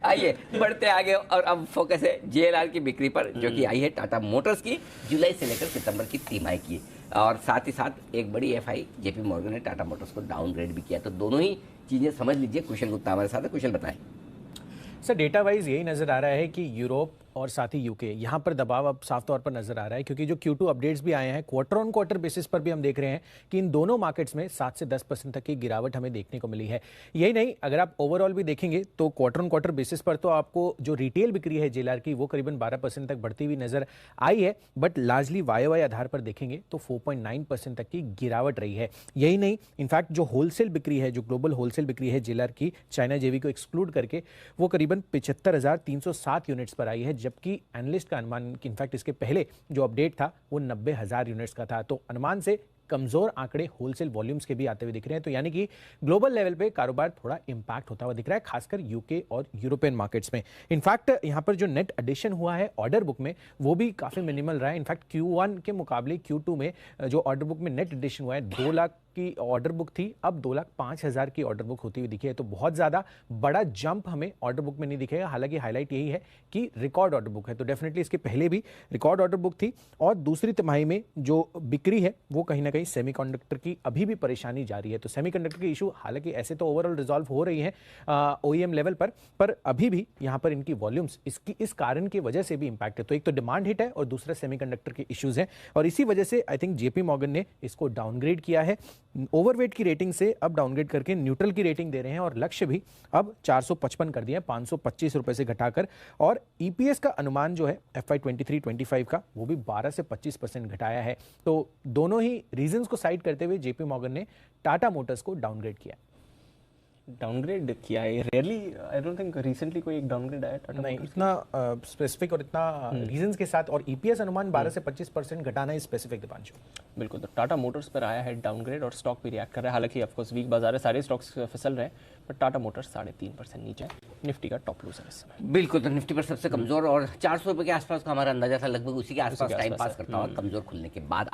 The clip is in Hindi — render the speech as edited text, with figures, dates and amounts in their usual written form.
आइए बढ़ते आगे और अब फोकस है जेएलआर की बिक्री पर, जो कि आई है टाटा मोटर्स की जुलाई से लेकर सितंबर की तिमाही की। और साथ ही साथ एक बड़ी एफआई जेपी मॉर्गन ने टाटा मोटर्स को डाउनग्रेड भी किया। तो दोनों ही चीजें समझ लीजिए। कुशल गुप्ता हमारे साथ है। कुशल बताएं। सर डेटा वाइज यही नजर आ रहा है कि यूरोप और साथ ही यूके यहाँ पर दबाव अब साफ तौर पर नजर आ रहा है, क्योंकि जो Q2 अपडेट्स भी आए हैं क्वार्टर ऑन क्वार्टर बेसिस पर भी हम देख रहे हैं कि इन दोनों मार्केट्स में 7 से 10% तक की गिरावट हमें देखने को मिली है। यही नहीं, अगर आप ओवरऑल भी देखेंगे तो क्वार्टर ऑन क्वार्टर बेसिस पर तो आपको जो रिटेल बिक्री है जेएलआर की वो करीबन 12% तक बढ़ती हुई नजर आई है, बट लार्जली वाई आधार पर देखेंगे तो 4.9% तक की गिरावट रही है। यही नहीं, इनफैक्ट जो होलसेल बिक्री है, जो ग्लोबल होलसेल बिक्री है जेएलआर की चाइना जेवी को एक्सक्लूड करके, वो करीबन 75,307 यूनिट्स पर आई है, जबकि एनालिस्ट का अनुमान कि इनफैक्ट इसके पहले जो अपडेट था वो 90,000 यूनिट्स का था। तो अनुमान से कमजोर आंकड़े होलसेल वॉल्यूम्स के भी आते हुए दिख रहे हैं। तो यानी कि ग्लोबल लेवल पे कारोबार थोड़ा इंपैक्ट होता हुआ दिख रहा है, खासकर यूके और यूरोपियन मार्केट्स में। इनफैक्ट यहां पर जो नेट एडिशन हुआ है ऑर्डर बुक में वो भी काफी मिनिमल रहा है। इनफैक्ट Q1 के मुकाबले Q2 में जो ऑर्डर बुक में नेट एडिशन हुआ है 2 लाख की ऑर्डर बुक थी, अब 2,05,000 की ऑर्डर बुक होती हुई दिखी है। तो बहुत ज्यादा बड़ा जंप हमें ऑर्डर बुक में नहीं दिखेगा। हालांकि हाईलाइट यही है कि रिकॉर्ड ऑर्डर बुक है, तो डेफिनेटली इसके पहले भी रिकॉर्ड ऑर्डर बुक थी। और दूसरी तिमाही में जो बिक्री है वो कहीं ना कहीं सेमीकंडक्टर की अभी भी परेशानी जारी है। तो सेमीकंडक्टर की इशू हालांकि ऐसे तो ओवरऑल रिजॉल्व हो रही है ओईएम लेवल पर अभी भी यहाँ पर इनकी वॉल्यूम्स इस कारण की वजह से भी इंपैक्ट है। तो एक तो डिमांड हिट है और दूसरा सेमीकंडक्टर के इश्यूज हैं, और इसी वजह से आई थिंक जेपी मॉर्गन ने इसको डाउनग्रेड किया है। ओवरवेट की रेटिंग से अब डाउनग्रेड करके न्यूट्रल की रेटिंग दे रहे हैं, और लक्ष्य भी अब 455 कर दिया है, 525 रुपए से घटाकर। और ईपीएस का अनुमान जो है FY 23-25 का वो भी 12 से 25% घटाया है। तो दोनों ही रीजंस को साइड करते हुए जेपी मॉर्गन ने टाटा मोटर्स को डाउनग्रेड किया। डाउनग्रेड किया है really, I don't think recently कोई एक डाउनग्रेड आया टाटा नहीं, इतना स्पेसिफिक और इतना रीजंस के साथ, और ईपीएस अनुमान 12 से 25% घटाना है स्पेसिफिक दीपांशु। बिल्कुल, तो टाटा मोटर्स पर आया है डाउनग्रेड और स्टॉक भी रिएक्ट कर रहा है। हालांकि ऑफकोर्स वीक बाजार है, सारे स्टॉक्स फिसल रहे हैं, पर टाटा मोटर्स 3.5% नीचे है। निफ्टी का टॉप लूजर इस समय। बिल्कुल, तो निफ्टी पर सबसे कमजोर और 400 रुपए के आसपास का हमारा अंदाजा था, लगभग उसी के आसपास टाइम पास करता हुआ कमजोर खुलने के बाद।